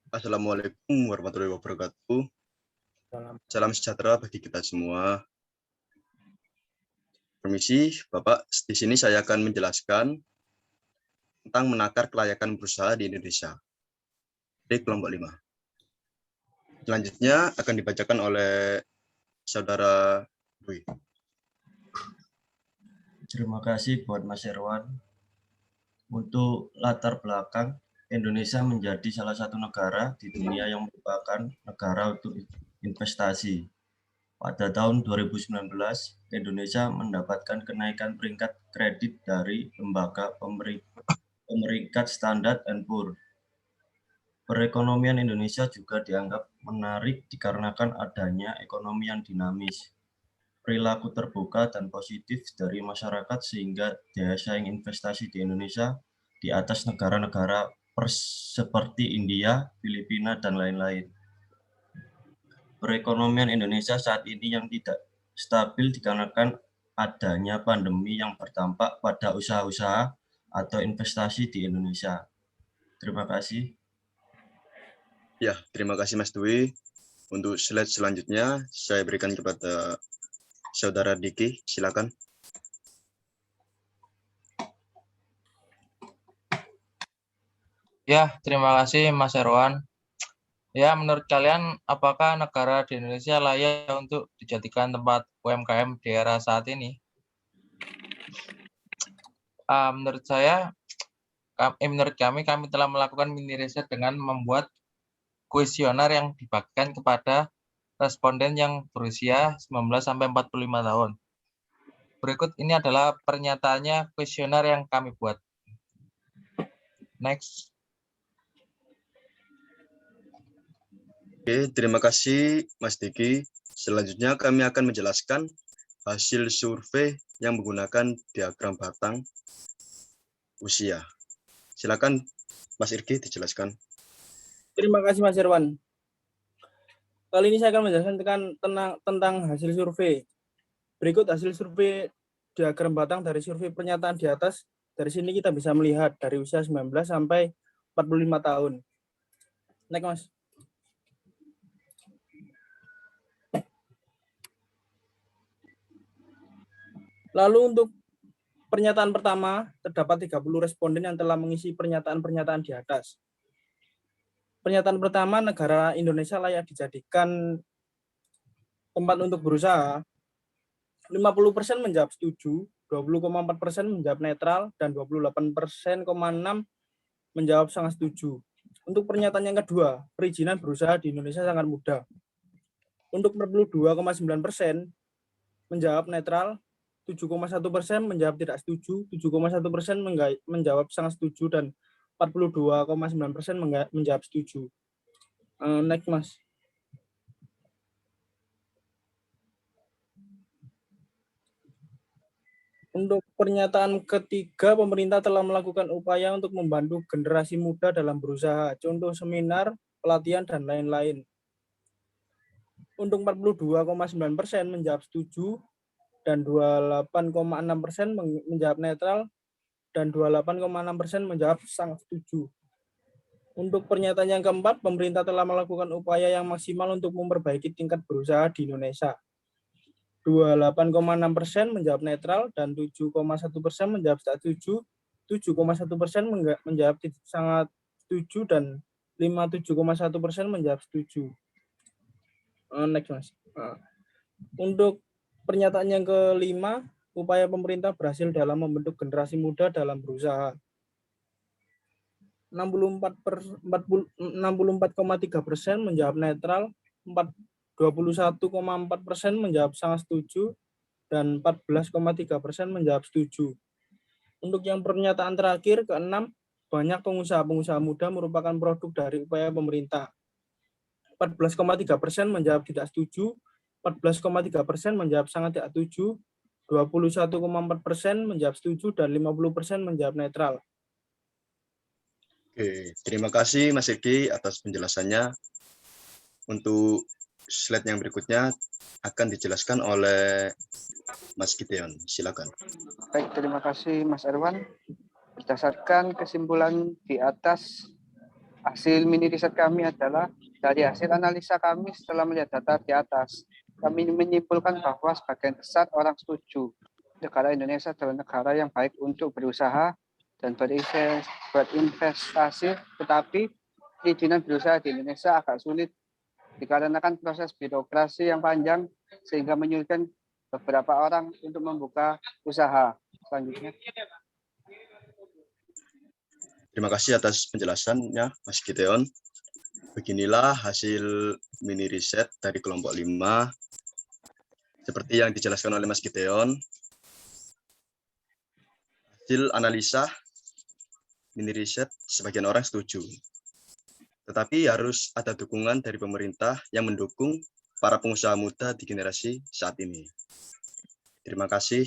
Assalamualaikum warahmatullahi wabarakatuh. Salam sejahtera bagi kita semua. Permisi, Bapak. Di sini saya akan menjelaskan tentang menakar kelayakan berusaha di Indonesia. Di kelompok 5. Selanjutnya akan dibacakan oleh Saudara Dwi. Terima kasih buat Mas Irwan. Untuk latar belakang, Indonesia menjadi salah satu negara di dunia yang merupakan negara untuk investasi. Pada tahun 2019, Indonesia mendapatkan kenaikan peringkat kredit dari lembaga pemeringkat Standard & Poor's. Perekonomian Indonesia juga dianggap menarik dikarenakan adanya ekonomi yang dinamis, perilaku terbuka dan positif dari masyarakat sehingga daya saing investasi di Indonesia di atas negara-negara seperti India, Filipina, dan lain-lain. Perekonomian Indonesia saat ini yang tidak stabil dikarenakan adanya pandemi yang berdampak pada usaha-usaha atau investasi di Indonesia. Terima kasih. Ya, terima kasih Mas Dwi. Untuk slide selanjutnya saya berikan kepada Saudara Diki, silakan. Ya, terima kasih Mas Irwan. Ya, menurut kalian apakah negara di Indonesia layak untuk dijadikan tempat UMKM di era saat ini? Menurut saya, menurut kami telah melakukan mini riset dengan membuat kuesioner yang dibagikan kepada responden yang berusia 19-45 tahun. Berikut ini adalah pernyataannya kuesioner yang kami buat. Next. Oke, terima kasih Mas Diki. Selanjutnya kami akan menjelaskan hasil survei yang menggunakan diagram batang usia. Silakan Mas Irgi dijelaskan. Terima kasih Mas Irwan. Kali ini saya akan menjelaskan tentang hasil survei. Berikut hasil survei diagram batang dari survei pernyataan di atas. Dari sini kita bisa melihat dari usia 19 sampai 45 tahun. Next, Mas. Lalu untuk pernyataan pertama, terdapat 30 responden yang telah mengisi pernyataan-pernyataan di atas. Pernyataan pertama, negara Indonesia layak dijadikan tempat untuk berusaha. 50% menjawab setuju, 20,4% menjawab netral, dan 28,6% menjawab sangat setuju. Untuk pernyataan yang kedua, perizinan berusaha di Indonesia sangat mudah. Untuk 42,9% menjawab netral, 7,1% menjawab tidak setuju, 7,1% menjawab sangat setuju, dan 42,9% menjawab setuju. Next, Mas. Untuk pernyataan ketiga, pemerintah telah melakukan upaya untuk membantu generasi muda dalam berusaha, contoh seminar, pelatihan, dan lain-lain. Untuk 42,9% menjawab setuju, dan 28,6% menjawab netral, dan 28,6% menjawab sangat setuju. Untuk pernyataan yang keempat, pemerintah telah melakukan upaya yang maksimal untuk memperbaiki tingkat berusaha di Indonesia. 28,6% menjawab netral, dan 7,1% menjawab tidak setuju, 7,1% menjawab sangat setuju, dan 57,1% menjawab setuju. Next, Mas. Untuk pernyataan yang kelima, upaya pemerintah berhasil dalam membentuk generasi muda dalam berusaha. 64,3% menjawab netral, 21,4% menjawab sangat setuju, dan 14,3% menjawab setuju. Untuk yang pernyataan terakhir, keenam, banyak pengusaha-pengusaha muda merupakan produk dari upaya pemerintah. 14,3% menjawab tidak setuju, 14,3% menjawab sangat tidak setuju, 21,4% menjawab setuju, dan 50% menjawab netral. Oke, terima kasih Mas Irgi atas penjelasannya. Untuk slide yang berikutnya akan dijelaskan oleh Mas Gideon. Silakan. Baik, terima kasih Mas Irwan. Berdasarkan kesimpulan di atas, Hasil mini riset kami adalah dari hasil analisa kami setelah melihat data di atas. Kami menyimpulkan bahwa sebagian besar orang setuju negara Indonesia adalah negara yang baik untuk berusaha dan berinvestasi, tetapi perizinan berusaha di Indonesia agak sulit dikarenakan proses birokrasi yang panjang sehingga menyulitkan beberapa orang untuk membuka usaha. Selanjutnya. Terima kasih atas penjelasannya, Mas Gideon. Beginilah hasil mini riset dari kelompok 5. Seperti yang dijelaskan oleh Mas Gideon, hasil analisa mini riset sebagian orang setuju. Tetapi harus ada dukungan dari pemerintah yang mendukung para pengusaha muda di generasi saat ini. Terima kasih.